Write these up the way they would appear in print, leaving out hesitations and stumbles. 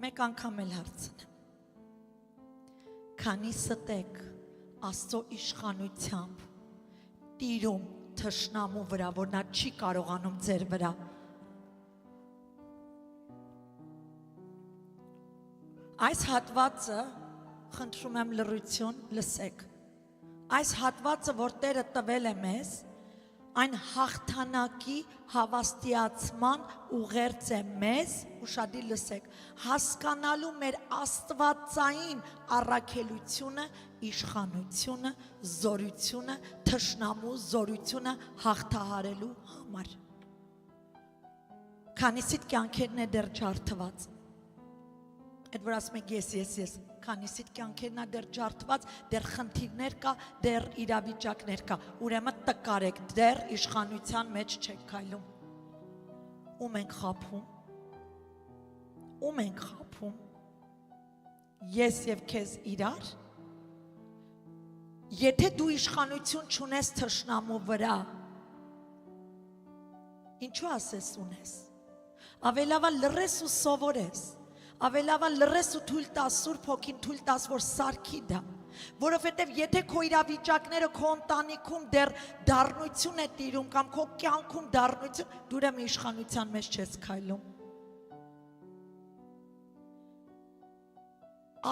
մեկ անգամ էլ հարցնեմ։ Քանի ստեք Աստծո իշխանությամբ տիրում թշնամու վրա, որ նա չի կարողանում ձեր վրա։ Այս հատվածը, խնդրում եմ լռություն, լսեք։ Այս հատվածը, որ Տերը տվել է մեզ, այն հաղթանակի հավաստիացման ուղերձ է մեզ, ուշադիր լսեք, հասկանալու մեր աստվածային առաքելությունը, իշխանությունը, զորությունը, թշնամու զորությունը հաղթահարելու համար։ Քանիսիդ կյանքերն է դեռ ջարդված։ Այդ որ ասում եք ես, քանիսիդ կյանքերն է դեռ ջարդված, դեռ խնդիրներ կա, դեռ իրավիճակներ կա, ուրեմն տկար եք, դեռ իշխանության մեջ չեք քայլում։ Ում ենք խաբում։ Ես եւ քեզ իրար։ Եթե դու իշխանություն չունես թշնամու վրա, ինչու ասես ունես։ Ավելավա լռես ու սովորես։ Ավելավա լռես ու թույլ տաս Սուրբ Հոգին թույլ տաս, որ սարքի դա, որովհետև եթե քո իրավիճակները քո ընտանիքում դեռ դառնություն է տիրում կամ քո կյանքում դառնություն, դու ուրեմն իշխանության մեջ չես քայլում։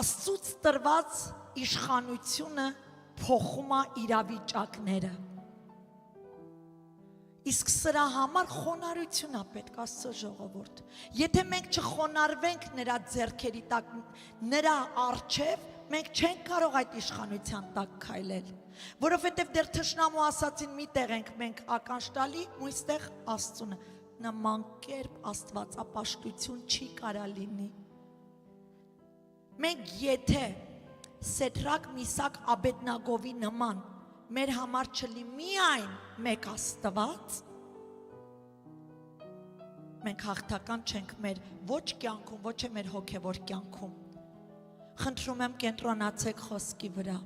Աստծուց տրված իշխանությունը փոխում է իրավիճակները։ Իսկ սրա համար խոնարհություն է պետք Աստծո ժողովուրդ։ Եթե մենք չխոնարհվենք նրա ձեռքերի տակ, նրա առջև, մենք չենք կարող այդ իշխանության տակ քայլել, որովհետև դեռ թշնամու ասացին մի տեղ ենք մենք ականջ տալի, մյուստեղ Աստծունը, նման կերպ աստվածապաշտություն չի կարա լինի։ Մենք եթե Սեդրակ, Միսակ, Աբեդնագովի նման մեր համար չլի միայն մեկ Աստված, մենք հաղթական չենք մեր ոչ կյանքում, ոչ է մեր հոգևոր կյանքում։ Խնդրում եմ կենտրոնացեք խոսքի վրա։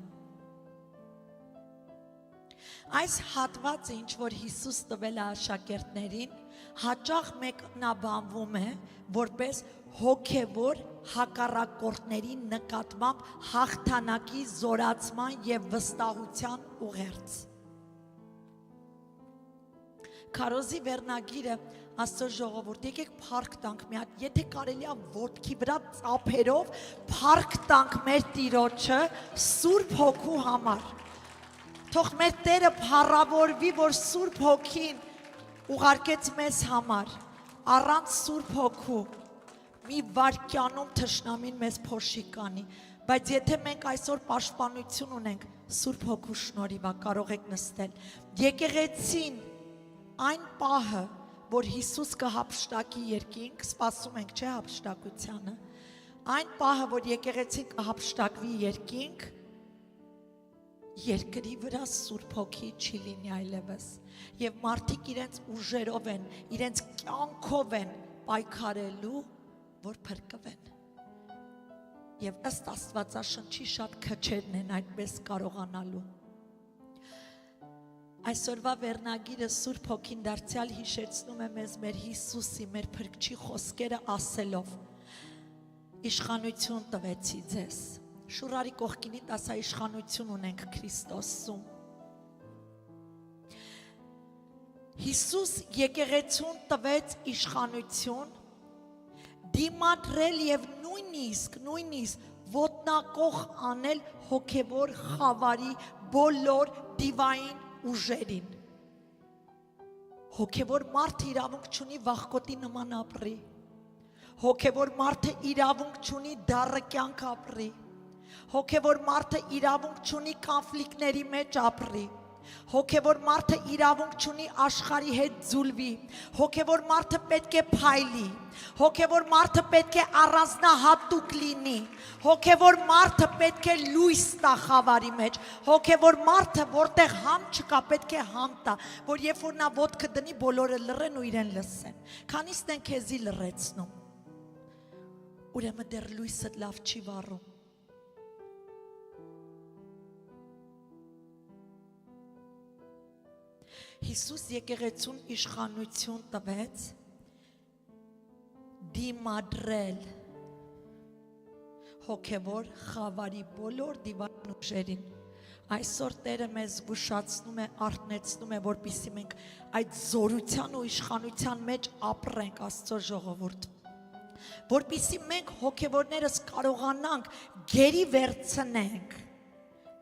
Այս հատվածը, ինչ որ Հիսուս տվել է աշակերտներին, հաճախ մեկնաբանվում է որպես հոգևոր հակառակորդների նկատմամբ հաղթանակի զորացման եւ վստահության ուղերձ։ Քարոզի վերնագիրը Աստծո ժողովուրդ, եկեք փառք տանք մի հատ, եթե կարելի է ոտքի վրա ծափերով փառք տանք մեր Տիրոջը Սուրբ Հոգու համար։ Թող մեր Տերը փառավորվի, որ Սուրբ Հոգին ուղարկեց մեզ համար, առանց Սուրբ Հոգու մի վայրկյանում թշնամին մեզ փոշի կանի, բայց եթե մենք այսօր պաշտպանություն ունենք, Սուրբ Հոգու շնորհիվ կարող եք նստել։ Եկեղեցին այն պահը, որ Հիսուս կհափշտակի երկինք, սպասում ենք չէ հափշտակությանը, այն պահը, որ եկեղեցին կհափշտակվի երկինք, երկրի վրա Սուրբ Հոգի չի լինի այլևս, եւ մարդիկ իրենց ուժերով են, իրենց կյանքով են պայքարելու, որ փրկվեն։ Եվ ըստ Աստվածաշնչի շատ քչերն են այդպես կարողանալու։ Այսօրվա վերնագիրը Սուրբ Հոգին դարձյալ հիշեցնում է մեզ մեր Հիսուսի, մեր Փրկչի խոսքերը ասելով. Իշխանություն տվեցի ձեզ։ Շուրարի կողքինիդ ասա իշխանություն ունենք Քրիստոսում։ Հիսուս եկեղեցուն տվեց իշխանություն դիմադրել եւ նույնիսկ ոտնակոխ անել հոգևոր խավարի բոլոր դիվային ուժերին։ Հոգևոր մարդը իրավունք չունի վախկոտի նման ապրի։ Հոգևոր մարդը իրավունք չունի դառը կյանք ապրի։ Հոգևոր մարդը իրավունք չունի կոնֆլիկտների մեջ ապրի։ Հոգևոր մարդը իրավունք չունի աշխարհի հետ ձուլվի։ Հոգևոր մարդը պետք է փայլի։ Հոգևոր մարդը պետք է առանձնահատուկ լինի։ Հոգևոր մարդը պետք է լույս տա խավարի մեջ։ Հոգևոր մարդը, որտեղ համ չկա, պետք է համ տա, որ երբ որ նա ոտքը դնի, բոլորը լռեն ու իրեն լսեն։ Քանիստ են քեզի լռեցնում։ Ուրեմն դեռ լույսը լավ չի վառում։ Հիսուս եկեղեցուն իշխանություն տվեց դիմադրել հոգևոր խավարի բոլոր դիվան ուժերին։ Այսօր Տերը մեզ զգուշացնում է, արթնեցնում է, որպեսզի մենք այդ զորության ու իշխանության մեջ ապրենք, Աստծո ժողովուրդ։ Որպեսզի մենք հոգևորներս կարողանանք գերի վերցնենք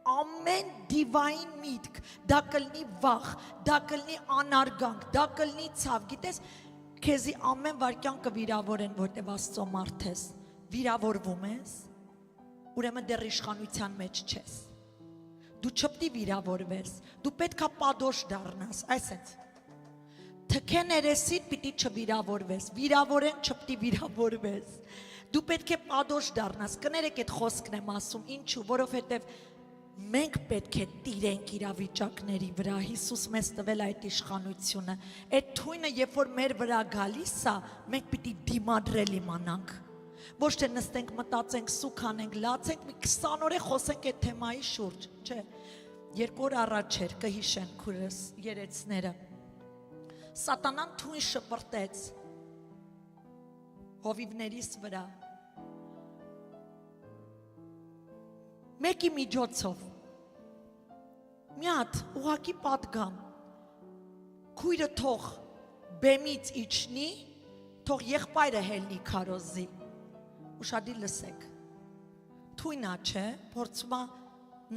ամեն դիվային միտք, դա կլինի վախ, դա կլինի անարգանք, դա կլինի ցավ, գիտես, քեզի ամեն վարքյան կվիրավորեն, որտեվ Աստծո մարդ ես, վիրավորվում ես, ուրեմն դեռ իշխանության մեջ չես։ Դու չպետք է վիրավորվես, դու պետք է պատոշ դառնաս, այսպես։ Թքեն երեսիդ պիտի չվիրավորվես, վիրավորեն չպետք է վիրավորվես։ Դու պետք է պատոշ դառնաս, կներեք այդ խոսքն եմ ասում, ինչու, որովհետև մենք պետք է տիրենք իրավիճակների վրա, Հիսուս մեզ տվել այդ իշխանությունը, այդ թույնը երբ որ մեր վրա գալիս է, մենք պիտի դիմադրել իմանանք, ոչ թե նստենք, մտածենք, սուք անենք, լացենք, մի 20 օր է խոսենք այդ թեմայի շուրջ, չէ, 2 օր առաջ էր, կհիշեն քուրս երեցները, Սատանան թույն շպրտեց հովիվներիս վրա, մեկի միջոցով, մի հատ ուղակի պատգամ, քույրը թող բեմից իջնի, թող եղբայրը հելնի քարոզի, ուշադիր լսեք, թույնա չէ, փորձում է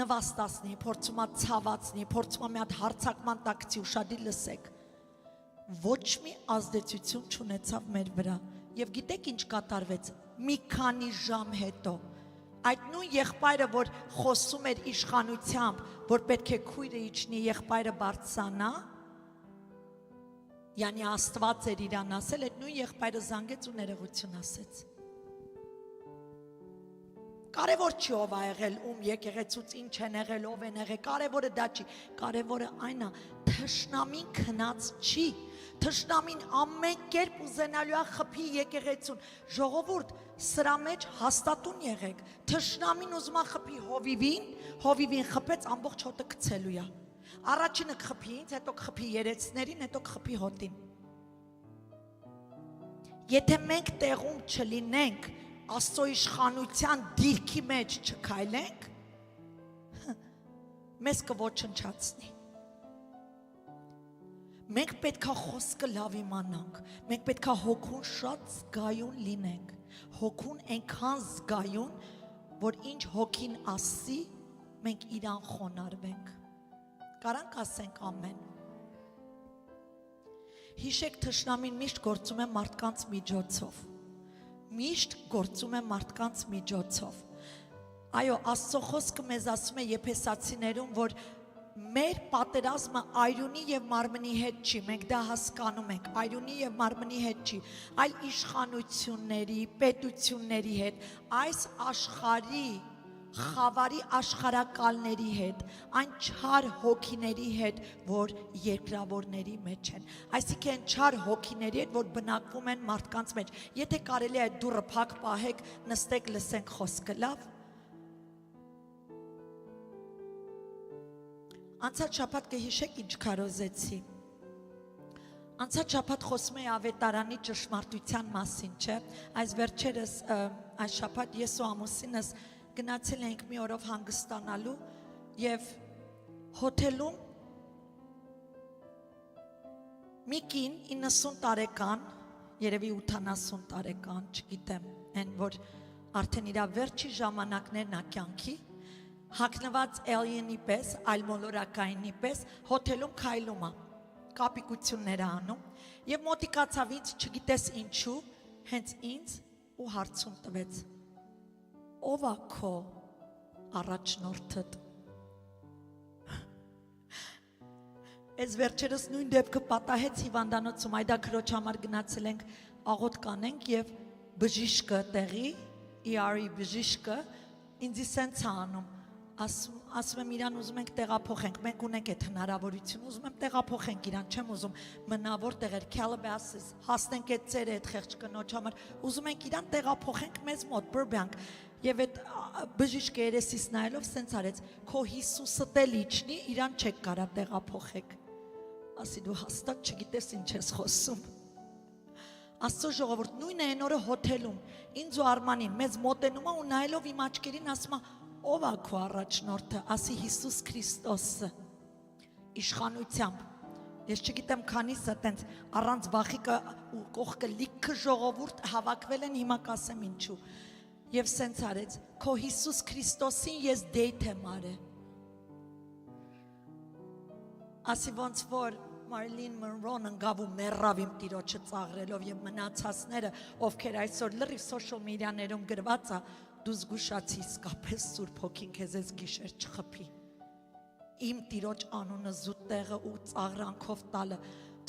նվաստացնի, փորձում է ցավացնի, փորձում է մի հատ հարցակման տակցի, ուշադիր լսեք, ոչ մի ազդեցություն չունեցավ մեր վրա, և գիտեք ինչ կատարվեց, մի քանի ժամ հետո, այդ նույն եղբայրը, որ խոսում էր իշխանությամբ, որ պետք է քույրը իջնի, եղբայրը բարձրանա, յանի Աստված էր իրան ասել, այդ նույն եղբայրը զանգեց ու ներողություն ասեց։ Կարևոր չի ով ա եղել, ում եկեղեցուց ինչ են եղել, ով են եղել, կարևորը դա չի, կարևորը այն է, թշնամին քնած չի, թշնամին ամեն կերպ ուզենալու է խփի եկեղեցուն, ժողովուրդ, սրա մեջ հաստատուն եղեք, թշնամին ուզում է խփի հովիվին խփեց, ամբողջ հոտը գցելու է, առաջինը կխփի ինձ, հետո կխփի երեցներին, հետո կխփի հոտին։ Եթե մենք տեղում չլինենք, Աստծո իշխանության դիրքի մեջ չքայլենք, մեզ կոչնչացնի։ Մենք պետք է խոսքը լավ իմանանք, մենք պետք է հոգուն շատ զգայուն լինենք, հոգուն այնքան զգայուն, որ ինչ հոգին ասի, մենք իրան խոնարհվենք։ Կարանք ասենք ամեն։ Հիշեք, թշնամին միշտ գործում է մարդկանց միջոցով։ Միշտ գործում է մարդկանց միջոցով։ Այո, Աստծո խոսքը մեզ ասում է Եփեսացիներում, որ մեր պատերազմը այրունի եւ մարմնի հետ չի, մենք դա հասկանում ենք, այրունի եւ մարմնի հետ չի, այլ իշխանությունների, պետությունների հետ, այս աշխարհի խավարի աշխարակալների հետ, այն չար հոգիների հետ, որ երկրավորների մեջ են, այսինքն չար հոգիների հետ, որ բնակվում են մարդկանց մեջ, եթե կարելի է այդ դուռը փակ պահեք, նստեք, լսենք խոսքը, լավ։ Անցած շաբաթ կհիշեք ինչ քարոզեցի։ Անցած շաբաթ խոսում էի ավետարանի ճշմարտության մասին, չէ՞։ Այս վերջերս այս շաբաթ ես ու ամուսինս գնացել ենք մի օրով հանգստանալու և հոթելում մի կին 90 տարեկան, երևի 80 տարեկան, չգիտեմ, են որ արդեն իրա վերջի ժամանակներն ա կյանքի, հագնված էլիենի պես, այլմոլորակայինի պես, հոթելում քայլում ա, կապիկություններ ա անում, և մոտիկացավ ինձ, չգիտես ինչու, հենց ինձ ու հարցում տվեց, ով ա քո առաջնորդդ։ Այս վերջերս նույն դեպքը պատահեց հիվանդանոցում, այդա քրոջ համար գնացել ենք աղոտ կանենք և բժիշկը տեղի, ER-ի բժիշկը ինձի սենց է անում, ասում եմ իրան ուզում ենք տեղափոխենք, մենք ունենք այդ հնարավորություն, ուզում եմ տեղափոխենք իրան, չեմ ուզում մնավոր տեղեր, Calabasas, հասնենք այդ ծերը այդ խեղճ կնոջ համար, ուզում ենք իրան տեղափոխենք մեզ մոտ, Burbank, և այդ բժիշկը երեսիս նայելով սենց արեց, քո Հիսուսը տել իջնի, իրան չեք կարա տեղափոխեք, ասի դու հաստատ չգիտես ինչ ես խոսում, Աստծո ժողովուրդ նույնը այն օրը հոթելում ինձ ու Արմանին մեզ մոտենում է ու նայելով իմ աչքերին ասում է ով է քո առաջնորդը, ասի Հիսուս Քրիստոսը իշխանությամբ։ Ես չգիտեմ քանիսը տենց առանց վախիկը ու կողքը լիքը ժողովուրդ հավաքվել են, հիմա կասեմ ինչու։ Եվ սենց արեց, քո Հիսուս Քրիստոսին ես դեյթ եմ արել։ Ասի ոնց որ Մարլին Մոնրոն ընկավ ու մեռավ իմ տիրոջը ծաղրելով եւ մնացածները, ովքեր այսօր լրիվ սոցիալ մեդիաներում գրված է, դու զգուշացի իսկապես Սուրբ Հոգին քեզ այս գիշեր չխփի։ Իմ տիրոջ անունը զուտ տեղը ու ծաղրանքով տալը։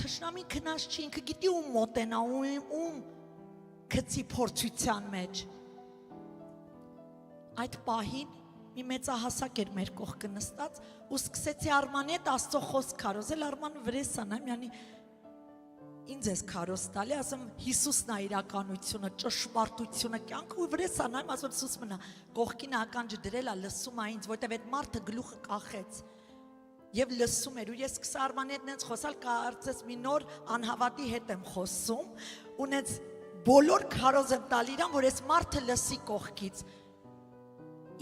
Թշնամին քնած չի, ինքը գիտի ում մոտենա, ում գցի փորձության մեջ։ Այդ պահին մի մեծահասակ էր մեր կողքը նստած ու սկսեցի Արմանի հետ Աստծո խոսք քարոզել, Արմանը վրեսան է, միանի ինձ ես քարոզ տալի, ասեմ Հիսուսն է իրականությունը, ճշմարտությունը, կյանքը ու վրեսան եմ, ասում Հիսուս մնա, կողքին ականջը դրել է, լսում է ինձ, որտեվ այդ մարդը գլուխը կախեց եւ լսում էր ու ես սկսա Արմանի հետ նենց խոսալ, կարծես մի նոր անհավատի հետ եմ խոսում ու նենց բոլոր քարոզ եմ տալի իրան, որ այս մարդը լսի կողքից։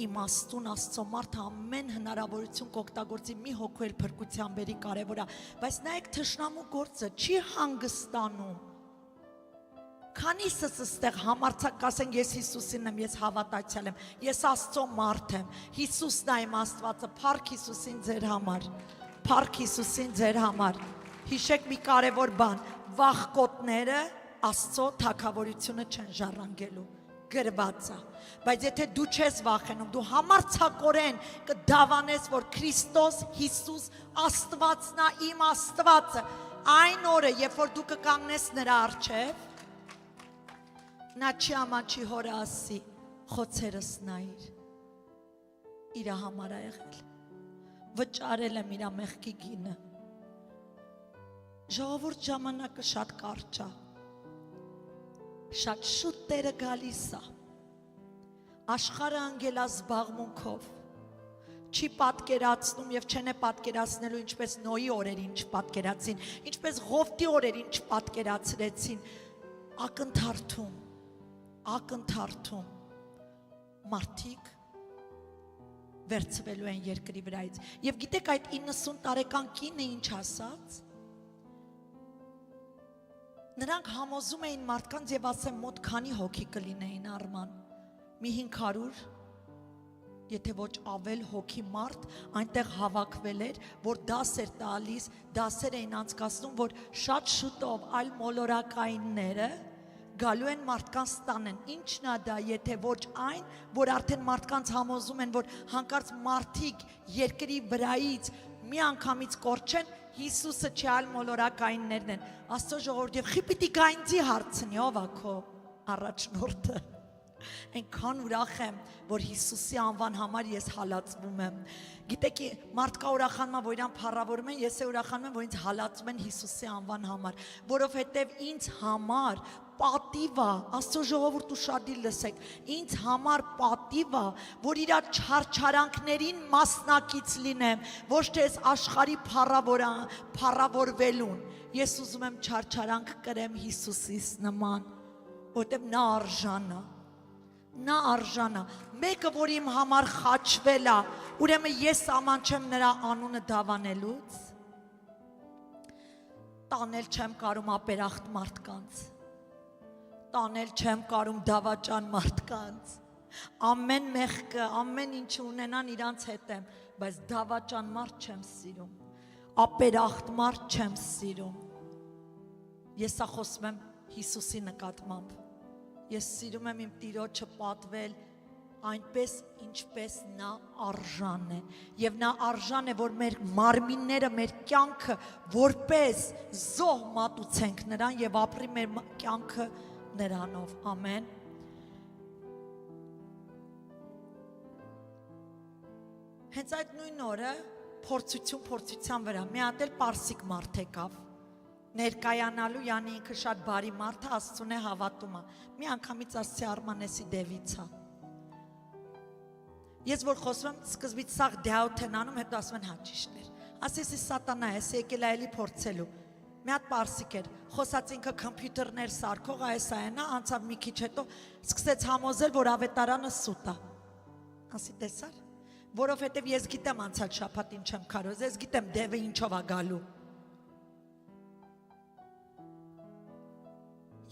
Իմաստուն Աստծո մարդը ամեն հնարավորություն կօգտագործի մի հոգու էլ փրկության բերի կարևոր է, բայց նայեք թշնամու գործը չի հանգստանում։ Քանիսս ստեղ համարցակ կասեն ես Հիսուսին եմ, ես հավատացյալ եմ, ես Աստծո մարդ եմ, Հիսուսն է իմ Աստվածը, փառք Հիսուսին ձեր համար, փառք Հիսուսին ձեր համար։ Հիշեք մի կարևոր բան, վախկոտները Աստծո թագավորությունը չեն ժառանգելու։ Գրված է, բայց եթե դու չես վախենում, դու համարձակորեն կդավանես, որ Քրիստոս Հիսուս Աստվածն է, իմ Աստվածը, այն օրը, երբ որ դու կկանգնես նրա առջև, նա չի ամանչի հորը ասի, խոցերս նայիր, իրա համար է եղել, վճարել եմ իրա մեղքի գինը, ժողովուրդ ժամանակը շատ կարճ է, շատ շուտ Տերը գալիս է, աշխարհը անգել է զբաղմունքով, չի պատկերացնում եւ չեն է պատկերացնելու ինչպես Նոյի օրերին չպատկերացին, ինչպես Ղովտի օրերին չպատկերացրեցին, ակնթարթում մարդիկ վերցվելու են երկրի վրայից եւ գիտեք այդ 90 տարեկան կինը ինչ ասաց, նրանք համոզում էին մարդկանց եւ ասեմ մոտ քանի հոգի կլինեին Արման, մի 500, եթե ոչ ավել հոգի մարդ այնտեղ հավաքվել էր, որ դաս էր տալիս, դասեր էին անցկացնում, որ շատ շուտով այլ մոլորակայինները գալու են մարդկանց տանեն, ինչն է դա, եթե ոչ այն, որ արդեն մարդկանց համոզում են, որ հանկարծ մարդիկ երկրի վրայից մի անգամից կորչեն, Հիսուսը չի այլ մոլորակայիններն են, Աստծո ժողովուրդ եւ խի պիտի գայնձի հարցնի, ով է քո առաջնորդը, այնքան ուրախ եմ, որ Հիսուսի անվան համար ես հալածվում եմ, գիտեք մարդկա ուրախանում է, որ իրան փառավորում են, ես է ուրախանում եմ, որ ինձ հալածում են Հիսուսի անվան համար, որովհետև ինձ համար պատիվ է, Աստծո ժողովուրդ ուշադիր լսեք, ինձ համար պատիվ է, որ իր չարչարանքներին մասնակից լինեմ, ոչ թե այս աշխարհի փառավորվելուն, ես ուզում եմ չարչարանք կրեմ Հիսուսիս նման, որտեղ նա արժան է, մեկը որ իմ համար խաչվել է, ուրեմն ես ամանչեմ նրա անունը դավանելուց, տանել չեմ կարում ապերախտ մարդկանց, տանել չեմ կարում դավաճան մարդկանց, ամեն մեղքը, ամեն ինչ ունենան իրանց հետ եմ, բայց դավաճան մարդ չեմ սիրում, ապերախտ մարդ չեմ սիրում, ես սա խոսում եմ Հիսուսի նկատմամբ, ես սիրում եմ իմ տիրոջը պատվել այնպես, ինչպես նա արժան է, և նա արժան է, որ մեր մարմինները, մեր կյանքը, որպես զոհ մատուցենք նրան և ապրի մեր կյանքը նրանով, ամեն։ Հենց այդ նույն օրը փորձության վրա, մի հատ էլ պարսիկ մարդ եկավ, ներկայանալու, յանի ինքը շատ բարի մարդ է, Աստծուն է հավատում է, մի անգամից ասցի Արմանեսի դևիցա, ես որ խոսում եմ, սկզբից սաղ դյաութ են անում, հետո ասում են հա ճիշտ էր, ասեցի սատանա ես եկել այելի փորձելու, մի հատ պարսիկ էր, խոսած ինքը կոմպյուտերներ սարքող, այս այնա, անցավ մի քիչ հետո սկսեց համոզել, որ ավետարանը սուտ է։ Ասի տեսար, որովհետև ես գիտեմ անցած շաբաթ ինչ եմ քարոզ, ես գիտեմ դևը ինչով է գալու։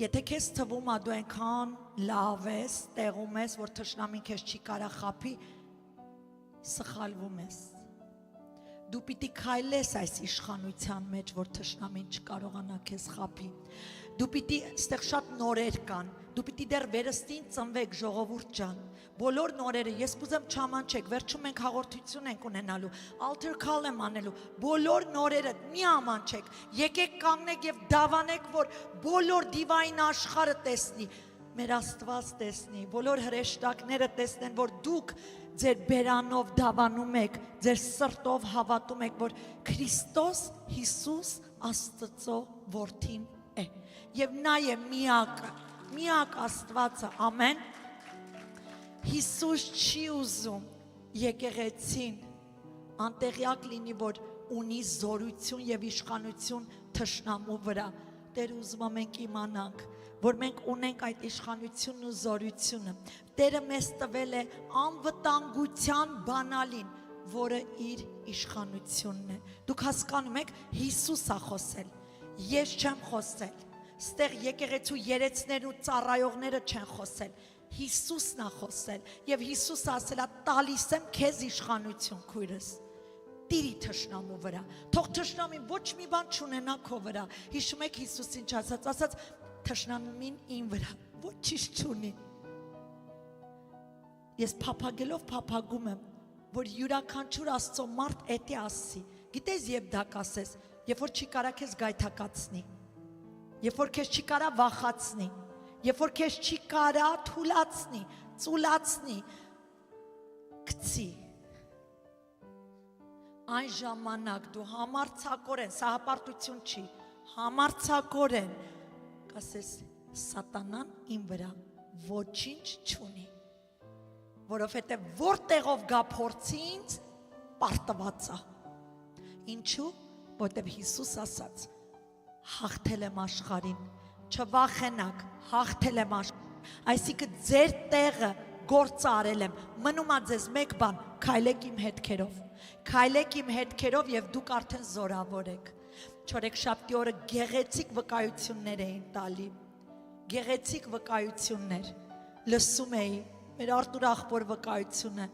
Եթե քեզ թվում է դու այնքան լավ ես, տեղում ես, որ թշնամին քեզ չի կարա խաբի, սխալվում ես։ Դու պիտի քայլես այս իշխանության մեջ, որ թշնամին չկարողանա քեզ խաբի։ Դու պիտի, այստեղ շատ նորեր կան, դու պիտի դեռ վերստին ծնվեք, ժողովուրդ ջան։ Բոլոր նորերը, ես կուզեմ չամանչեք, վերջում մենք հաղորդություն ենք ունենալու, altar call եմ անելու, բոլոր նորերը մի ամանչեք, եկեք կանգնեք եւ դավանեք, որ բոլոր դիվային աշխարհը տեսնի, մեր Աստված տեսնի, բոլոր հրեշտակները տեսնեն, որ դուք ձեր բերանով դավանում եք, ձեր սրտով հավատում եք, որ Քրիստոս Հիսուս Աստծո որդին է եւ նա է միակ Աստվածը, ամեն։ Հիսուս չի ուզում եկեղեցին անտեղյակ լինի, որ ունի զորություն եւ իշխանություն թշնամու վրա։ Տեր ուզում է մենք իմանանք, որ մենք ունենք այդ իշխանությունն ու զորությունը։ Տերը մեզ տվել է անվտանգության բանալին, որը իր իշխանությունն է։ Դուք հասկանում եք, Հիսուս է խոսել, ես չեմ խոսել։ Ստեղ եկեղեցու երեցներն ու ծառայողները չեն խոսել, Հիսուսն է խոսել, եւ Հիսուսը ասել է՝ տալիս եմ քեզ իշխանություն, քույրս։ Տիրի թշնամու վրա։ Թող թշնամին ոչ մի բան չունենա քո վրա։ Հիշում եք Հիսուսը ինչ ասաց, թշնամին իմ վրա ոչինչ չունի։ Ես փափագելով փափագում եմ, որ յուրաքանչյուր Աստծո մարդ էտի ասի։ Գիտես, երբ դա կասես, երբ որ չի կարա քեզ գայթակացնի, երբ որ քեզ չի կարա վախացնի, երբ որ քեզ չի կարա թուլացնի, ծուլացնի, գցի։ Այն ժամանակ դու համարձակորեն, սա հպարտություն չի, համարձակորեն կասես սատանան իմ վրա ոչինչ չունի, որովհետև որտեղով գա փորձի ինձ պարտված է։ Ինչու՞, որտեղ Հիսուս ասաց, հաղթել եմ աշխարհին, չվախենակ, հաղթել եմ աշխարհին, այսինքն ձեր տեղը գործ արել եմ, մնում է ձեզ մեկ բան, քայլեք իմ հետքերով, քայլեք իմ հետքերով եւ դուք արդեն զորավոր եք։ Չորեքշաբթի օրը գեղեցիկ վկայություններ էին տալի, գեղեցիկ վկայություններ, լսում էի մեր Արտուր աղբոր վկայությունը,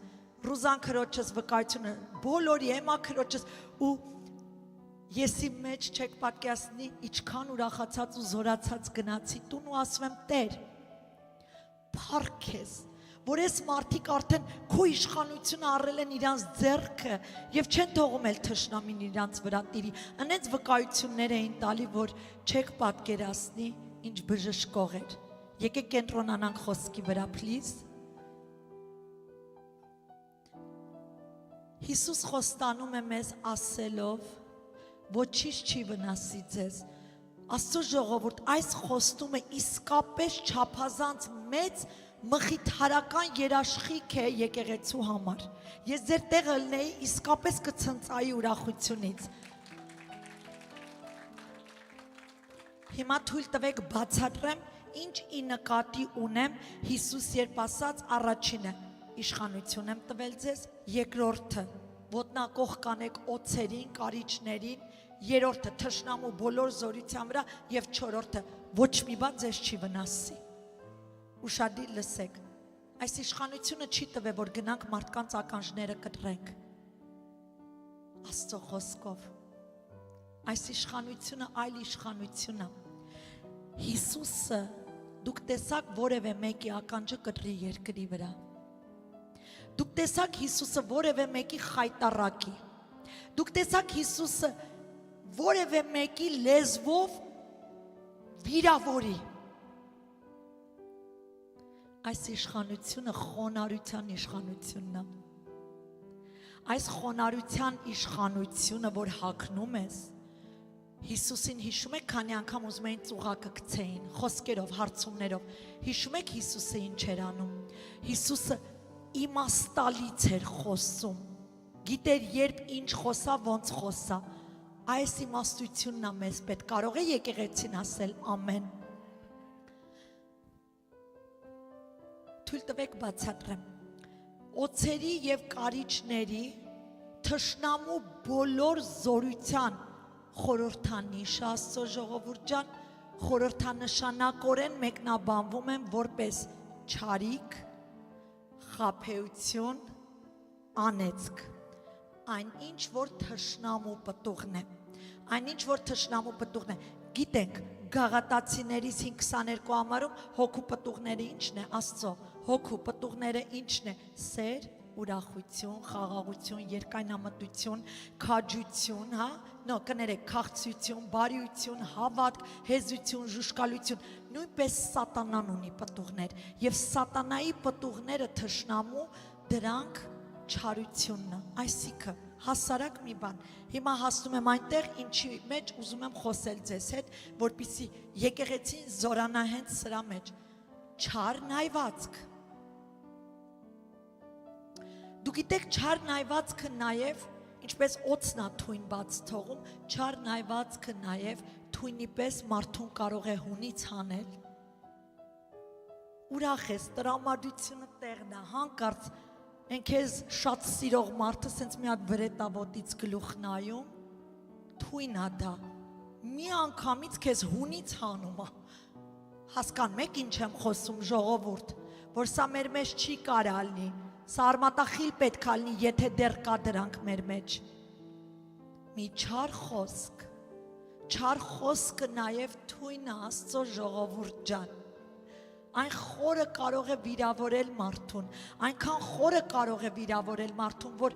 Ռուզան քրոջս վկայությունը, բոլորի Էմա քրոջս, ու եսի մեջ չեք պատկերացնի ինչքան ուրախացած ու զորացած գնացի տուն ու ասում եմ Տեր, փառք քեզ, որ այս մարդիկ արդեն քո իշխանությունը առել են իրանց ձեռքը եւ չեն թողում էլ թշնամին իրանց վրա տիրի։ Անենց վկայություններ էին տալի, որ չեք պատկերացնի ինչ բժշկող էր։ Եկեք կենտրոնանանք խոսքի վրա, please։ Հիսուս խոստանում է մեզ ասելով, ոչինչ չի վնասի ձեզ։ Աստծո ժողովուրդ, այս խոստումը իսկապես չափազանց մեծ մխիթարական երաշխիք է եկեղեցու համար։ Ես ձեր տեղը լինեի, իսկապես կցնծայի ուրախությունից։ Հիմա թույլ տվեք բացատրեմ, ինչ ի նկատի ունեմ Հիսուս երբ ասաց առաջինը, իշխանություն եմ տվել ձեզ, երկրորդը, ոտնակող կանեք օձերին, կարիճներին, երրորդը թշնամու բոլոր զորության վրա եւ չորրորդը ոչ մի բան ձեզ չի վնասի։ Ուշադիր լսեք, այս իշխանությունը չի տվել, որ գնանք մարդկանց ականջները կտրենք Աստծո խոսքով։ Այս իշխանությունը այլ իշխանություն է։ Հիսուսը դուք տեսաք որևէ մեկի ականջը կտրի երկրի վրա։ Դուք տեսաք Հիսուսը որևէ մեկի խայտառակի։ Դուք տեսաք Հիսուսը որևէ մեկի լեզվով վիրավորի։ Այս իշխանությունը խոնարհության իշխանությունն է։ Այս խոնարհության իշխանությունը, որ հագնում ես, Հիսուսին հիշում եք, քանի անգամ ուզում էին ծուղակը գցեին, խոսքերով, հարցումներով։ Հիշում եք Հիսուսը ինչ էր անում։ Հիսուսը իմաստալից էր խոսում։ Գիտեր երբ ինչ խոսա, ոնց խոսա։ այս իմաստությունն է մեզ պետք։ Կարող է եկեղեցին ասել ամեն։ Թույլ տվեք բացատրեմ։ Օձերի եւ կարիճների թշնամու բոլոր զորության խորհրդանիշ Աստծո ժողովուրդ ջան, խորհրդանշանակորեն մեկնաբանվում են որպես չարիք, խաբեություն, անեծք, այն ինչ որ թշնամու պտուղն է, այն ինչ որ թշնամու պտուղն է, գիտենք Գաղատացիներից 5:22 համարում հոգու պտուղները ինչն է, Աստծո, հոգու պտուղները ինչն է, սեր, ուրախություն, խաղաղություն, երկայնամտություն, քաջություն, հա, կներեք, քաղցություն, բարիություն, հավատք, հեզություն, ժուշկալություն, նույնպես սատանան ունի պտուղներ, եւ սատանայի պտուղները թշնամու դրանք չարությունն է, այսինքն հասարակ մի բան, հիմա հասնում եմ այնտեղ, ինչի մեջ ուզում եմ խոսել ձեզ հետ, որպեսզի եկեղեցին զորանա հենց սրա մեջ, չար նայվածք, դու գիտեք չար նայվածքը նաև, ինչպես օծնա թույն բաց թողում, չար նայվածքը նաև թույնի պես մարդուն կարող է հունից հանել, ուրախ ես, տրամադրությունը տեղն է, հանկարծ են քեզ շատ սիրող մարդը սենց մի հատ վրետավոտից գլուխ նայում, թույն ա դա, մի անգամից քեզ հունից հանում ա, հասկանում եք ինչ եմ խոսում ժողովուրդ, որ սա մեր մեջ չի կարալնի, սա արմատախիլ պետք է լինի, եթե դեռ կա դրանք մեր մեջ, մի չար խոսքը նաև թույն է Աստծո ժողովուրդ ջան, այն խորը կարող է վիրավորել մարդուն, այնքան խորը կարող է վիրավորել մարդուն, որ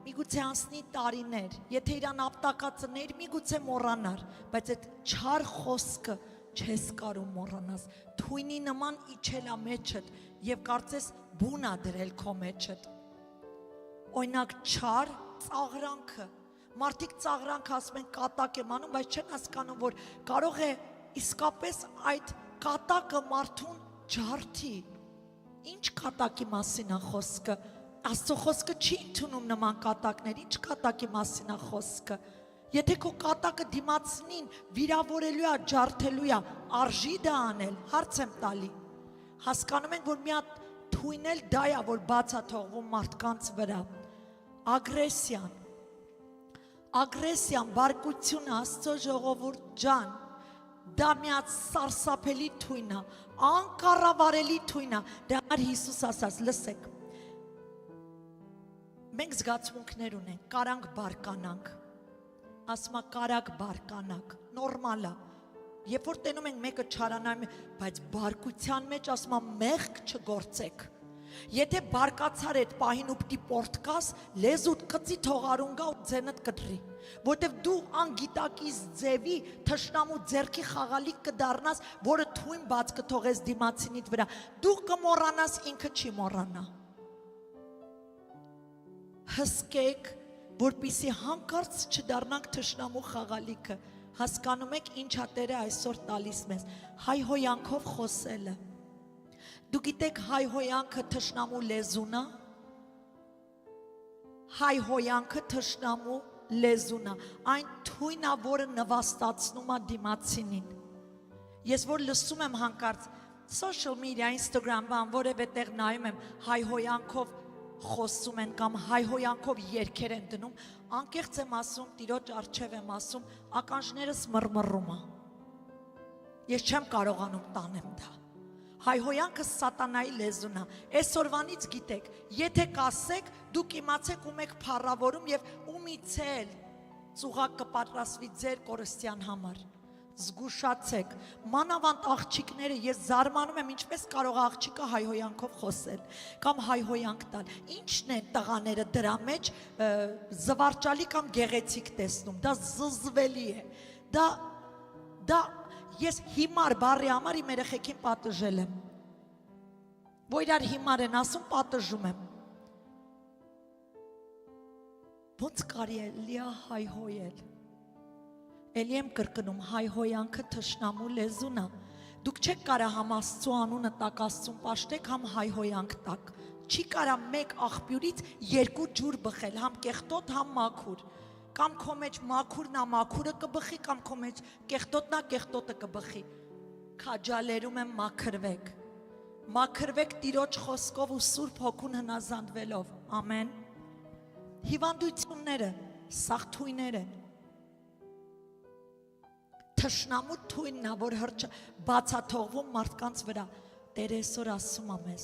միգուցե անցնի տարիներ, եթե իրան ապտակածներ, միգուցե մոռանար, բայց այդ չար խոսքը չես կարում մոռանաս, թույնի նման իջել ա մեջդ եւ կարծես բուն ա դրել քո մեջդ։ Օրինակ չար ծաղրանքը, մարդիկ ծաղրանք ասում են կատակ եմ անում, բայց չեն հասկանում, որ կարող է իսկապես այդ կատակը մարդուն ջարդի։ Ինչ կատակի մասին է խոսքը։ Աստծո խոսքը չի ընդունում նման կատակներ, ինչ կատակի մասին է խոսքը։ Եթե քո կատակը դիմացնին վիրավորելու է, ջարդելու է, արժի դա անել, հարց եմ տալի։ Հասկանում ենք, որ մի հատ թույնել դա է, որ բաց է թողվում մարդկանց վրա։ Ագրեսիան, բարկությունը Աստծո ժողովուրդ ջան, դա մի հատ սարսափելի թույն է, անկառավարելի թույն է, դրա համար Հիսուս ասաց, լսեք, մենք զգացմունքներ ունենք, կարանք բարկանանք, ասմա կարակ բարկանակ, նորմալ է, երբ որ տենում ենք մեկը չարանայում, բայց բարկության մեջ ասմա մեղք չգործեք, եթե բարկացար այդ պահին ու պտի պորտկաս, լեզուտ կծի թողարուն գա ու ձենդ կդրի, որտև դու անգիտակից ձևի թշնամու ձերքի խաղալիք կդառնաս, որը թույն բաց կթողես դիմացինիդ վրա, դու կմոռանաս, ինքը չի մոռանա, հսկեք, որպիսի հանկարծ չդառնանք թշնամու խաղալիքը, հասկանում եք ինչ ա Տերը այսօր տալիս մեզ, հայհոյանքով խոսելը, դու գիտեք հայհոյանքը թշնամու լեզուն է, հայհոյանքը թշնամու լեզուն է, այն թույն է, որը նվաստացնում է դիմացինին, ես որ լսում եմ հանկարծ, social media, Instagram, բան, որևէ տեղ նայում եմ հայհոյանքով խոսում են կամ հայհոյանքով երգեր են դնում, անկեղծ եմ ասում, Տիրոջ առջև եմ ասում, ականջներս մռմռում է, ես չեմ կարողանում տանեմ դա, հայհոյանքը սատանայի լեզուն է, այսօրվանից գիտեք, եթե կասեք, դուք իմացեք ում եք փառավորում եւ ումից էլ ծուղակ կպատրաստվի ձեր կորստյան համար, զգուշացեք, մանավանդ աղջիկները, ես զարմանում եմ, ինչպես կարող է աղջիկը հայհոյանքով խոսել, կամ հայհոյանք տալ, ինչն են տղաները դրա մեջ զվարճալի կամ գեղեցիկ տեսնում, դա զզվելի է, դա ես հիմար բառի համար իմ երեխեքին պատժել եմ, որ իրար հիմար են ասում, պատժում եմ, ոնց կարելի է հայհոյել, Էլի եմ կրկնում, հայհոյանքը թշնամու լեզուն է, դուք չեք կարա համ Աստծո անունը տակ Աստծուն պաշտեք, համ հայհոյանք տակ, չի կարա մեկ աղբյուրից երկու ջուր բխել, համ կեղտոտ, համ մաքուր, Կամ քո մեջ մաքուրն է, մաքուրը կբխի, կամ քո մեջ կեղտոտն է, կեղտոտը կբխի։ Քաջալերում եմ մաքրվեք։ Մաքրվեք Տիրոջ խոսքով ու Սուրբ Հոգուն հնազանդվելով։ Ամեն։ Հիվանդությունները, սաղ թույներ են։ Թշնամու թույնն է, որ բացաթողվում մարդկանց վրա։ Տեր այսօր ասում է մեզ,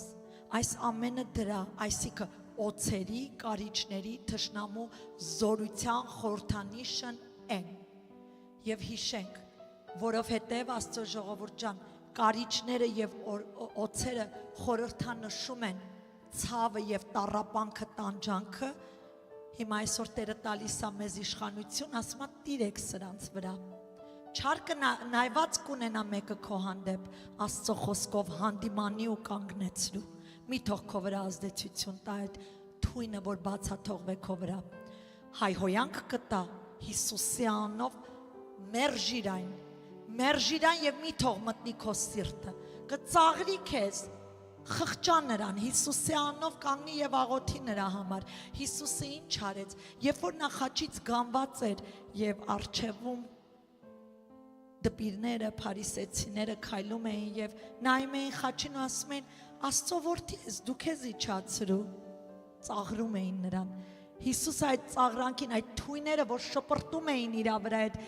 այս ամենը դրա, այսինքն օձերի, կարիճների, թշնամու զորության խորհրդանիշն են։ Եվ հիշենք, որովհետև Աստծո ժողովուրդ ջան, կարիճները եւ օձերը խորհրդանշում են ցավը եւ տառապանքը, տանջանքը։ Հիմա այսօր Տերը տալիս է մեզ իշխանություն, ասում է տիրեք սրանց վրա։ Չարկը նայված կունենա մեկը քո հանդեպ, Աստծո խոսքով հանդիմանի ու կանգնեցրու։ Մի թող քո վրա ազդեցություն տա այդ թույնը, որ բացաթողվե քո վրա։ Հայհոյանք կտա Հիսուսի անունով, մերժիր այն եւ մի թող մտնի քո սիրտը։ Կծաղրի քեզ, խղճա նրան, Հիսուսի անունով կանգնի եւ աղոթի նրա համար։ Հիսուսը ինչ արեց, երբ որ նախաճից գանված էր եւ արչեվում դպիրները, փարիսեցիները քայլում էին եւ նայում էին խաչին ու ասում էին. Աստծո որդի ես, դու քեզ իջացրու, ծաղրում էին նրան։ Հիսուսը այդ ծաղրանքին, այդ թույները, որ շպրտում էին իր վրա, այդ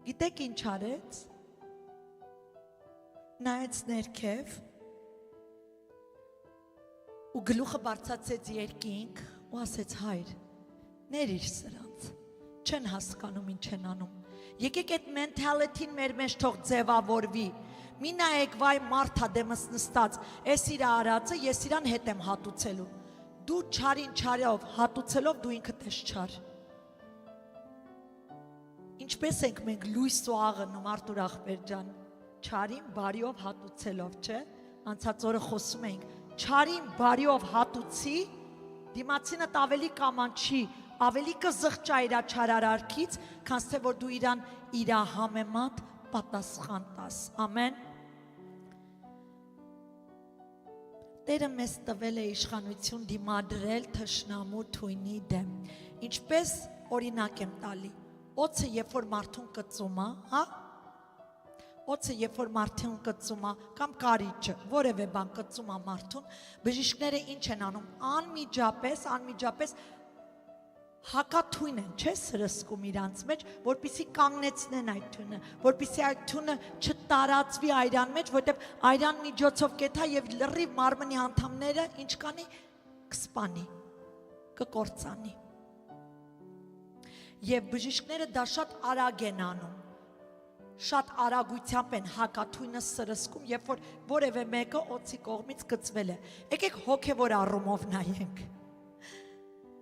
գիտեք ինչ արեց։ Նայեց ներքև ու գլուխը բարձրացեց երկինք ու ասեց. Հայր, ներիր սրանց, չեն հասկանում ինչ են անում։ Եկեք այդ մենթալիթին մեր մեջ թող ձևավորվի։ Մի նայեք, վայ մարդա դեմս նստած, ես իր արածը, ես իրան հետ եմ հատուցելու։ Դու չարին չարով հատուցելով դու ինքդ ես չար։ Ինչպես ենք մենք լույս ու աղոնում Արտուր ախպեր ջան, չարին բարիով հատուցելով, չէ՞։ Անցած օրը խոսում էինք, չարին բարիով հատուցի, դիմացինդ ավելի կամանչի, ավելի կզղճա իր չարարարքից, քան թե որ դու իրան իր համեմատ պատասխան տաս։ Ամեն։ Տերը մեզ տվել է իշխանություն դիմադրել թշնամու թույնի դեմ։ Ինչպես օրինակ եմ տալի, օձը երբ որ մարդուն կծում է, հա? Օձը երբ որ մարդուն կծում է, կամ կարիճը, որևէ բան կծում է մարդուն, բժիշկները ինչ են անում, անմիջապես հակաթույն են, չէ՞ սրսկում իրանց մեջ, որպեսզի կանգնեցնեն այդ թույնը, որպեսզի այդ թույնը չտարածվի այրան մեջ, որտեղ այրան միջոցով կեթա եւ լրիվ մարմնի անդամները ինչ կանի, կսպանի, կկործանի։ Եվ բժիշկները դա շատ արագ են անում, շատ արագությամբ են հակաթույնը սրսկում, երբ որ որևէ մեկը օձի կողմից գծվել է։ Եկեք հոգևոր առումով նայենք։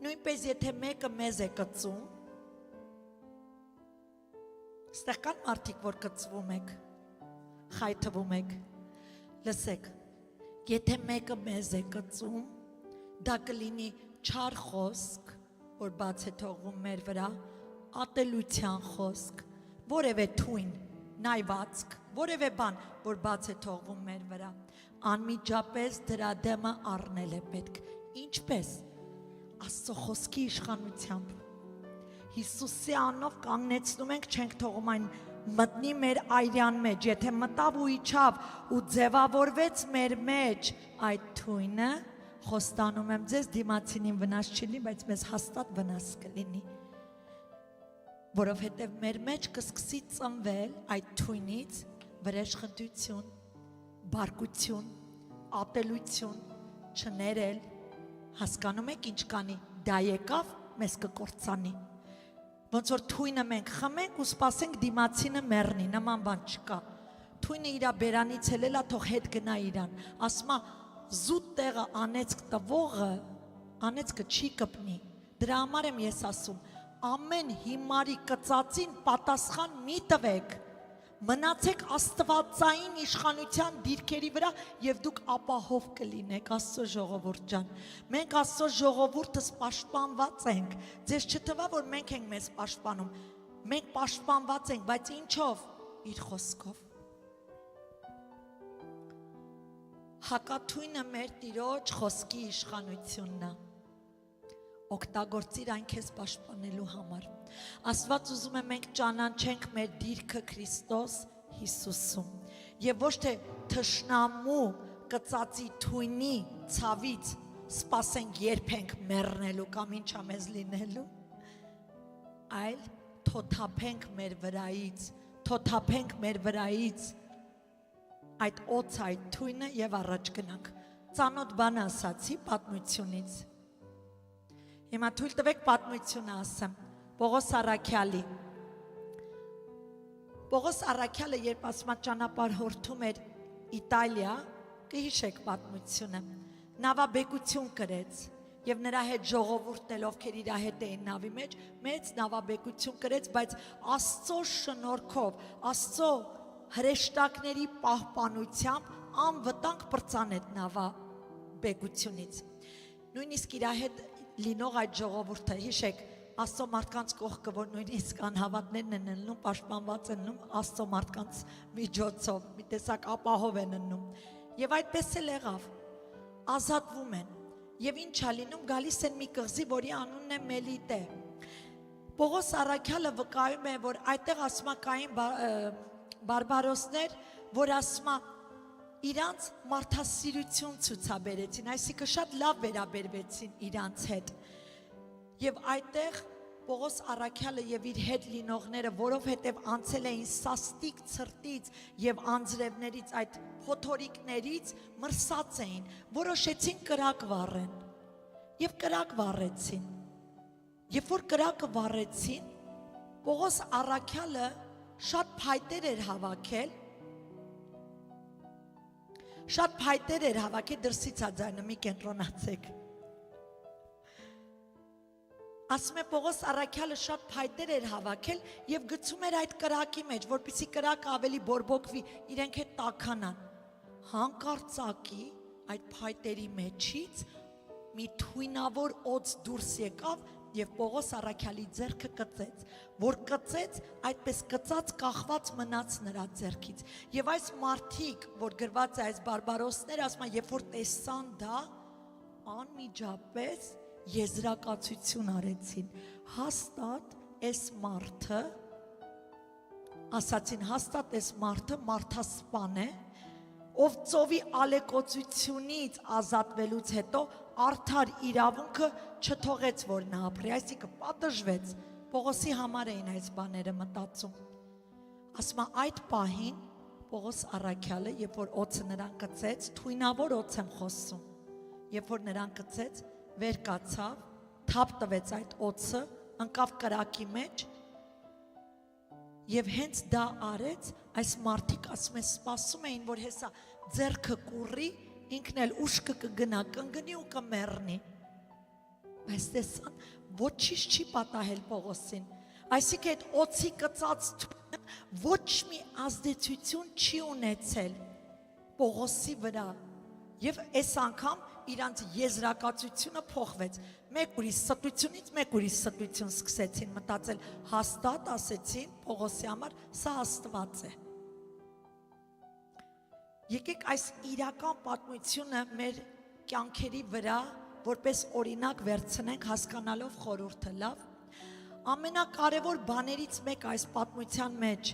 Նույնպես եթե մեկը մեզ է կծում, ստեղ կան մարդիկ, որ կծվում եք, խայթվում եք, լսեք, եթե մեկը մեզ է կծում, դա կլինի չար խոսք, որ բաց է թողվում մեր վրա, ատելության խոսք, որևէ թույն, նայվածք, որևէ բան, որ բաց է թողվում մեր վրա, անմիջապես դրա դեմը առնել է պետք, ինչպես Աստծո խոսքի իշխանությամբ Հիսուսի անունով կանգնեցնում ենք, չենք թողում այն մտնի մեր այրան մեջ, եթե մտավ ու իջավ ու ձևավորվեց մեր մեջ այդ թույնը, խոստանում եմ ձեզ դիմացինին վնաս չի լինի, բայց մեզ հաստատ վնաս կլինի, որովհետև մեր մեջ կսկսի ծնվել այդ թույնից վրեժխնդություն, բարկություն, ատելություն, չներել, հասկանում եք ինչ կանի, դա եկավ, մեզ կկործանի, ոնց որ թույնը մենք խմենք ու սպասենք դիմացինը մեռնի, նման բան չկա, թույնը իրա բերանից ելելա, թող հետ գնա իրան, ասում է, զուտ տեղը անեծք տվողը, անեծքը չի կպնի, դրա համար եմ ես ասում, ամեն հիմարի կծածին պատասխան մի տվեք, մնացեք աստվածային իշխանության դիրքերի վրա եւ դուք ապահով կլինեք Աստծո ժողովուրդ ջան։ Մենք Աստծո ժողովուրդս պաշտպանված ենք։ Ձեզ չթվա որ մենք ենք մեզ պաշտպանում։ Մենք պաշտպանված ենք, բայց ինչով։ Իր խոսքով։ Հակաթույնը մեր Տիրոջ խոսքի իշխանությունն է։ օգտագործիր այն քեզ պաշտպանելու համար։ Աստված ուզում է մենք ճանաչենք մեր դիրքը Քրիստոս Հիսուսում եւ ոչ թե թշնամու կծածի թույնի ցավից սпасենք երբ ենք մեռնելու կամ ինչա մեզ լինելու, այլ թոթափենք մեր վրայից այդ օծը, այդ թույնը եւ առաջ գնանք։ Ծանոթ բան ասացի պատմությունից։ Հիմա թույլ տվեք պատմությունը ասեմ։ Պողոս Առաքյալը, երբ ասма ճանապարհ հորթում էր Իտալիա, կհիշեք պատմությունը, նավաբեկություն կրեց եւ նրա հետ ժողովուրդն էլ ովքեր իր հետ էին նավի մեջ, մեծ նավաբեկություն կրեց, բայց Աստծո շնորհքով, Աստծո հրեշտակների պահպանությամբ անվտանգ պրծանեց նավաբեկությունից։ Նույնիսկ իր հետ լինող այդ ժողովուրդը, հիշեք, Աստծո մարդկանց կողքը, որ նույնիսկ անհավատներն են ըննում, պաշտպանված են ըննում Աստծո մարդկանց միջոցով, մի տեսակ ապահով են ըննում։ Եվ այդպես էլ եղավ, ազատվում են։ Եվ ինչա լինում, գալիս են մի կղզի, որի անունն է Մելիտե։ Պողոս Առաքյալը վկայում է, որ այդտեղ ասма կային բարբարոսներ, որ ասма իրանց մարդասիրություն ցուցաբերեցին, այսինքն շատ լավ վերաբերվեցին իրանց հետ։ Եվ այդտեղ Պողոս Առաքյալը եւ իր հետ լինողները, որովհետեւ անցել էին սաստիկ ցրտից եւ անձրևներից, այդ փոթորիկներից մրսած էին, որոշեցին կրակ վառեն։ Եվ կրակ վառեցին։ Երբ որ կրակը վառեցին, Պողոս Առաքյալը շատ փայտեր էր հավաքել, դրսից աձայնը մի կենտրոնացեք։ Ասում է Պողոս Առաքյալը շատ փայտեր էր հավաքել եւ գցում էր այդ կրակի մեջ, որպեսզի կրակը ավելի բորբոքվի, իրենք հետ տաքանան։ Հանկարծակի այդ փայտերի մեջից մի թույնավոր օձ դուրս եկավ եւ Պողոս Առաքյալի ձեռքը կծեց, որ կծեց, այդպես կծած կախված մնաց նրա ձեռքից։ Եվ այս մարդիկ, որ գրված է այս բարբարոսները, ասում են, երբ որ տեսան դա, անմիջապես եզրակացություն արեցին, հաստատ այս մարդը, ասացին, հաստատ այս մարդը մարդասպան է, ով ծովի ալեկոծությունից ազատվելուց հետո արդար իրավունքը չթողեց, որ նա ապրի, այսինքն պատժվեց, Պողոսի համար էին այս բաները մտածում։ Ասում է, այդ պահին Պողոս Առաքյալը, երբ որ օձը նրան կծեց, թույնավոր օձ եմ խոսում, երբ որ նրան կծեց, վեր կացավ, թափ տվեց այդ օձը, ընկավ կրակի մեջ եւ հենց դա արեց, այս մարդիկ ասում են սպասում էին, որ հեսա ձեռքը կուռի, ինքն էլ ուշքը կգնա, կընկնի ու կմեռնի։ Բայց տեսան, ոչինչ չի պատահել Պողոսին։ Այսինքն այդ օձի կծած թույնը ոչ մի ազդեցություն չի ունեցել Պողոսի վրա։ Եվ այս անգամ իրանց եզրակացությունը փոխվեց։ Մեկ ուրիշ ստությունից մեկ ուրիշ ստություն սկսեցին մտածել, հաստատ ասեցին Պողոսի համար, սա Աստված է։ Եկեք այս իրական պատմությունը մեր կյանքերի վրա որպես օրինակ վերցնենք, հասկանալով խորհուրդը, լավ։ Ամենակարևոր բաներից մեկ այս պատմության մեջ,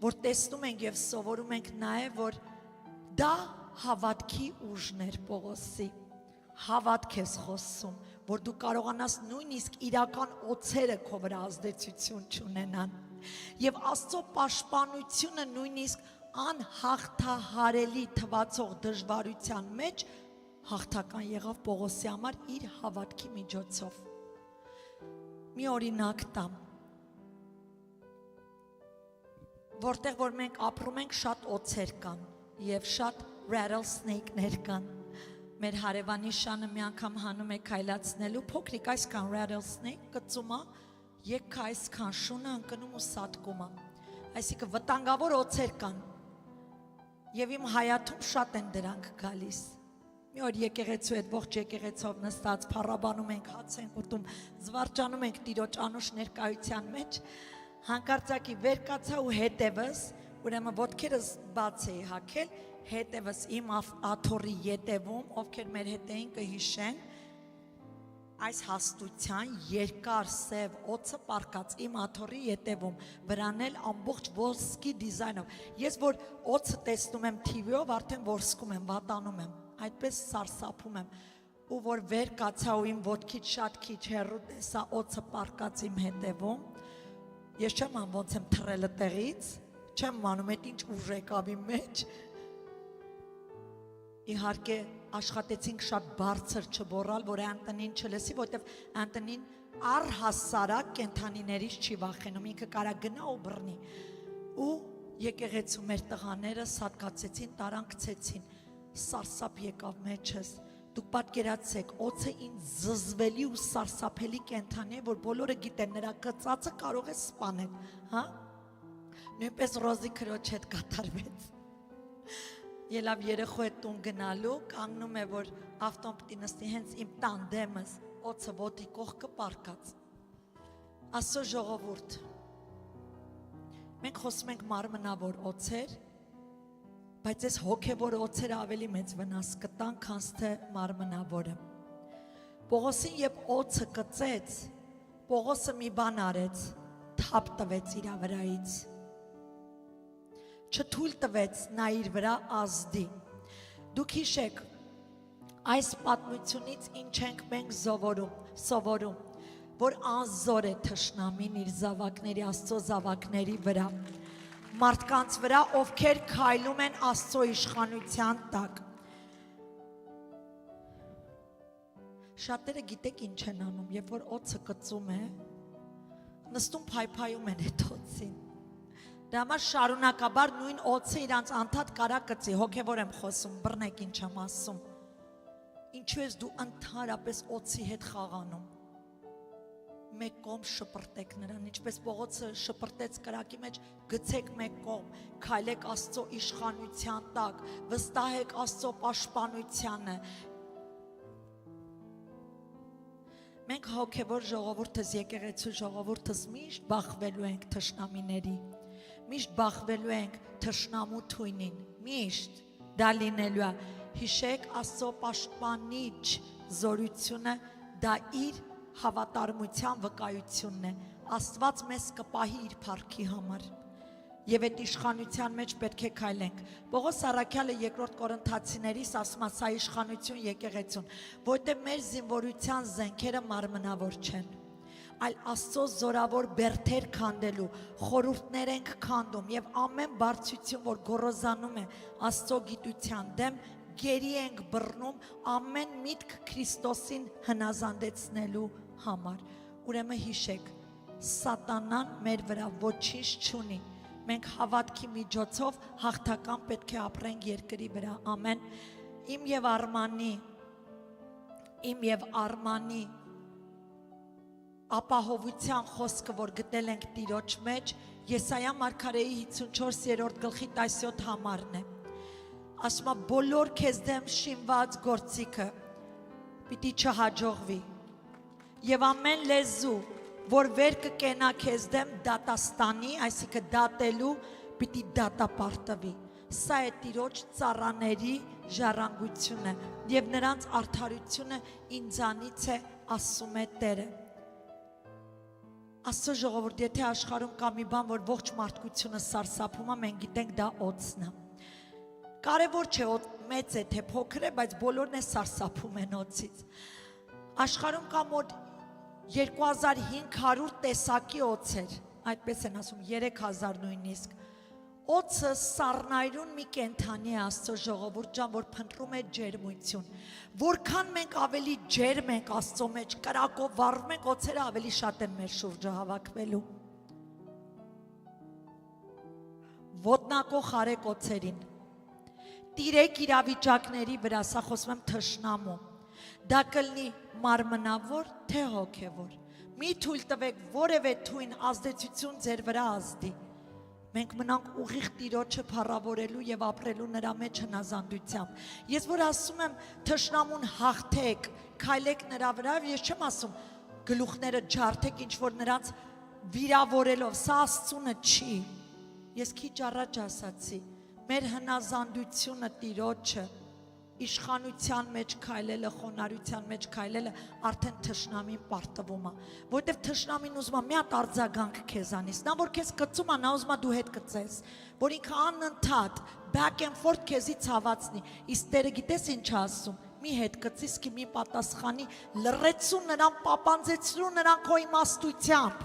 որ տեսնում ենք եւ սովորում ենք նաեւ, որ դա հավատքի ուժն էր Պողոսի, հավատք ես խոսում, որ դու կարողանաս նույնիսկ իրական օձերը քո վրա ազդեցություն չունենան, եւ Աստծո պաշտպանությունը նույնիսկ անհաղթահարելի թվացող դժվարության մեջ հաղթական եղավ Պողոսի համար իր հավատքի միջոցով։ Մի օրինակ տամ, որտեղ որ մենք ապրում ենք, շատ օձեր կան եւ շատ rattlesnake-ներ կան։ Մեր հարևանի շանը մի անգամ հանում է քայլացնելու, փոքրիկ այսքան rattlesnake կծում է, եկք այսքան շունը ընկնում ու սատկում է։ Այսինքն վտանգավոր օձեր կան։ Եվ իմ հայաթում շատ են դրանք գալիս։ Մի օր եկեղեցու հետ ողջ եկեղեցով նստած փառաբանում ենք, հաց ենք ուտում, զվարճանում ենք Տիրոջ անուշ ներկայության մեջ, հանկարծակի վեր կացա ու հետևս, ուրեմն ոտքերս բաց էի հագել, հետևս իմ աթոռի ետևում, ովքեր մեր հետ էին կհիշեն, այս հաստության երկար սև օծը պարկած իմ աթոռի ետևում վրանել ամբողջ ոսկի դիզայնով ես որ օծը տեսնում եմ TV-ով արդեն ոսկում եմ վատանում եմ այդպես սարսափում եմ ու որ վեր կացա ու իմ ոտքից շատ քիչ հեռու տեսա օծը պարկած իմ հետևում ես չեմ անում ոնց եմ թռել տեղից չեմ անում այդ ինչ ուժ եկավ իմ մեջ իհարկե աշխատեցինք շատ բարձր չբորալ, որ Անտոնին չլսի, որտեվ Անտոնին առհասարակ կենթանիներից չի վախենում, ինքը կարա գնա ու բռնի։ Ու եկեղեցու մեր տղաները սատկացեցին, տարան գցեցին, սարսափ եկավ մեջս։ Դուք պատկերացեք, օծը ինձ զզվելի ու սարսափելի կենթանի է, որ բոլորը գիտեն, նրա կծածը կարող է սպանել, հա։ Նույնպես Ռոզի քրոջ հետ կատարվեց։ Ելավ երեխու հետ տուն գնալու, կանգնում է, որ ավտոն պտի նստի հենց իմ տան դեմս, օծը ոտի կողքը պարկած։ Աստծո ժողովուրդ, մենք խոսում ենք մարմնավոր օծեր, բայց այս հոգևոր օծերը ավելի մեծ վնաս կտան, քան թե մարմնավորը։ Պողոսին երբ օծը կծեց, Պողոսը մի բան արեց, թափ տվեց իր վրայից։ Չթույլ տվեց նա իր վրա ազդի։ Դուք հիշեք, այս պատմությունից ինչ ենք մենք սովորում, որ անզոր է թշնամին իր զավակների, Աստծո զավակների վրա, մարդկանց վրա, ովքեր քայլում են Աստծո իշխանության տակ։ Շատերը գիտեք ինչ են անում, երբ որ օծը կծում է, նստում փայփայում են այդ օծին։ Դա համար շարունակաբար նույն օծը իրանց անդադ կարա կծի, հոգևոր եմ խոսում, բռնեք ինչ եմ ասում։ Ինչու ես դու ընդհանրապես օծի հետ խաղանում։ Մեկ կողմ շպրտեք նրան, ինչպես Պողոսը շպրտեց կրակի մեջ, գցեք մեկ կողմ, քայլեք Աստծո իշխանության տակ, վստահեք Աստծո պաշտպանությանը։ Մենք հոգևոր ժողովուրդս, եկեղեցու ժողովուրդս միշտ բախվելու ենք թշնամիների։ Միշտ բախվելու ենք թշնամու թույնին, միշտ դա լինելու է, հիշեք Աստծո պաշտպանիչ զորությունը, դա իր հավատարմության վկայությունն է, Աստված մեզ կպահի իր փառքի համար, և այդ իշխանության մեջ պետք է քայլենք, Պողոս առաքյալը 2 Կորինթացիներիս ասում է սա իշխանություն եկեղեցուն, որտեղ մեր զինվորության զենքերը մարմնավոր չեն, այլ Աստծո զորավոր բերդեր քանդելու, խորհուրդներ ենք քանդում և ամեն բարձրություն, որ գոռոզանում է Աստծո գիտության դեմ, գերի ենք բռնում ամեն միտք Քրիստոսին հնազանդեցնելու համար։ Ուրեմն հիշեք, սատանան մեր վրա ոչինչ չունի, մենք հավատքի միջոցով հաղթական պետք է ապրենք երկրի վրա, ամեն։ Իմ և Արմանի ապահովության խոսքը, որ գտել ենք Տիրոջ մեջ, Եսայա մարգարեի 54-րդ գլխի 17 համարն է։ Ասում է, բոլոր քեզ դեմ շինված գործիքը պիտի չհաջողվի, և ամեն լեզու, որ վեր կկենա քեզ դեմ դատաստանի, այսինքն դատելու, պիտի դատապարտվի։ Սա է Տիրոջ ծառաների ժառանգությունը, և նրանց արդարությունը ինձանից է, ասում է Տերը։ Աստծո ժողովուրդ, եթե աշխարհում կա մի բան, որ ողջ մարդկությունը սարսափում է, մենք գիտենք դա օծն է։ Կարևոր չէ օծ մեծ է թե փոքր է, բայց բոլորն է սարսափում են օծից։ Աշխարհում կա մոտ 2500 տեսակի օծեր, այդպես են ասում, 3000 նույնիսկ։ Օծը սառնայրուն մի կենդանի է Աստծո ժողովուրդ ջան, որ փնտրում է ջերմություն։ Որքան մենք ավելի ջերմ ենք Աստծո մեջ, կրակով վառվում ենք, օծերը ավելի շատ են մեր շուրջը հավաքվելու։ Ոտնակող արեք օծերին։ Տիրեք իրավիճակների վրա, սա խոսում եմ թշնամու։ Դա կլինի մարմնավոր, թե հոգևոր։ Մի թույլ տվեք որևէ թույն ազդեցություն ձեր վրա ազդի։ Մենք մնանք ուղիղ Տիրոջը փառավորելու և ապրելու նրա մեջ հնազանդությամբ։ Ես որ ասում եմ թշնամուն հաղթեք, քայլեք նրա վրա, ես չեմ ասում գլուխները ջարդեք, ինչ որ նրանց վիրավորելով, սա Աստծունը չի։ Ես քիչ առաջ ասացի, մեր հնազանդությունը Տիրոջը իշխանության մեջ քայլելը, խոնարհության մեջ քայլելը արդեն թշնամին պարտվում է, որովհետև թշնամին ուզում է մի հատ արձագանք քեզանից, նա որ քեզ կծում է, նա ուզում է դու հետ կծես, որ ինքը անընդհատ back and forth քեզի ցավացնի, իսկ Տերը գիտես ինչ է ասում, մի հետ կծիս, կի մի պատասխանի, լռեցու նրան, պապանձեցրու նրան քո իմաստությամբ։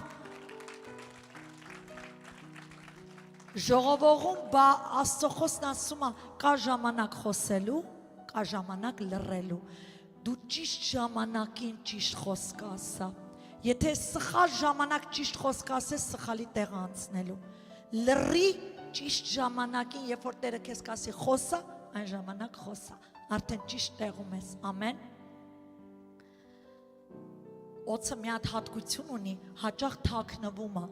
Ժողովողում բա Աստծո խոսքն ասում է, կա ժամանակ խոսելու, կա ժամանակ լռելու, դու ճիշտ ժամանակին ճիշտ խոսք ասա, եթե սխալ ժամանակ ճիշտ խոսք ասես, սխալի տեղ անցնելու, լռի ճիշտ ժամանակին, երբ որ Տերը քեզ կասի խոսա, այն ժամանակ խոսա, արդեն ճիշտ տեղում ես, ամեն։ Օձը մի հատ հատկություն ունի, հաճախ թաքնվում է,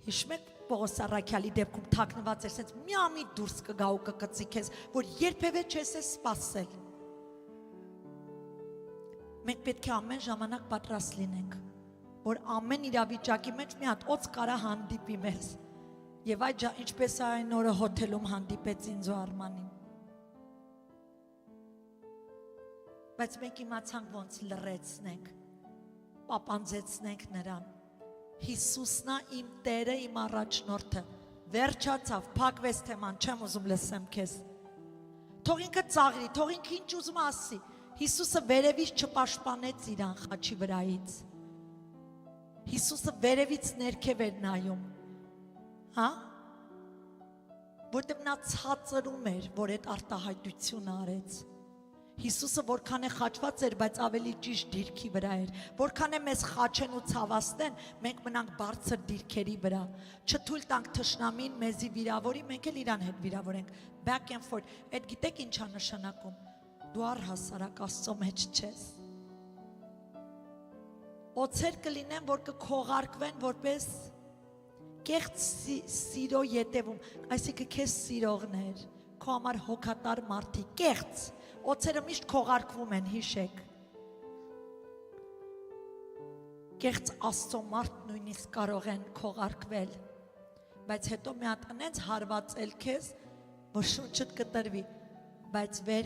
հիշում եք Պողոս Առաքյալի դեպքում թաքնված էր, սենց միամիտ դուրս կգա ու կկծի քեզ, որ երբևէ չես սպասել։ Մենք պետք է ամեն ժամանակ պատրաստ լինենք, որ ամեն իրավիճակի մեջ մի հատ օձ կարա հանդիպի մեզ։ Եվ այդ ինչպես այն օրը հոթելում հանդիպեց ինձ ու Արմանին։ Բայց մենք իմացանք ոնց լռեցնենք, պապանձեցնենք նրան։ Հիսուսն է իմ Տերը, իմ առաջնորդը, վերջացավ, փակվեց թեման, չեմ ուզում լսեմ քեզ։ Թող ինքը ծաղրի, թող ինքը ինչ ուզում ասի։ Հիսուսը վերևից չպաշտպանեց իրան խաչի վրայից։ Հիսուսը վերևից ներքև էր նայում։ Հա? Որտեղ նա ցածրում էր, որ այդ արտահայտությունը արեց։ Հիսուսը որքան է խաչված էր, բայց ավելի ճիշտ դիրքի վրա էր, որքան է մեզ խաչեն ու ցավացնեն, մենք մնանք բարձր դիրքերի վրա, չթույլ տանք թշնամին մեզի վիրավորի, մենք էլ իրան հետ վիրավորենք, back and forth, այդ գիտեք ինչ է նշանակում, դու առհասարակ Աստծո մեջ չես, օձեր կլինեն, որ կքողարկվեն որպես կեղծ սիրո ետևում, այսինքն քեզ սիրողներ, քո համար հոգատար մարդիկ, կեղծ, օձերը միշտ քողարկվում են, հիշեք։ Կեղծ Աստծո մարդ նույնիսկ կարող են քողարկվել, բայց հետո մի հատ անենց հարվածել քեզ, որ շունչդ կտրվի, բայց վեր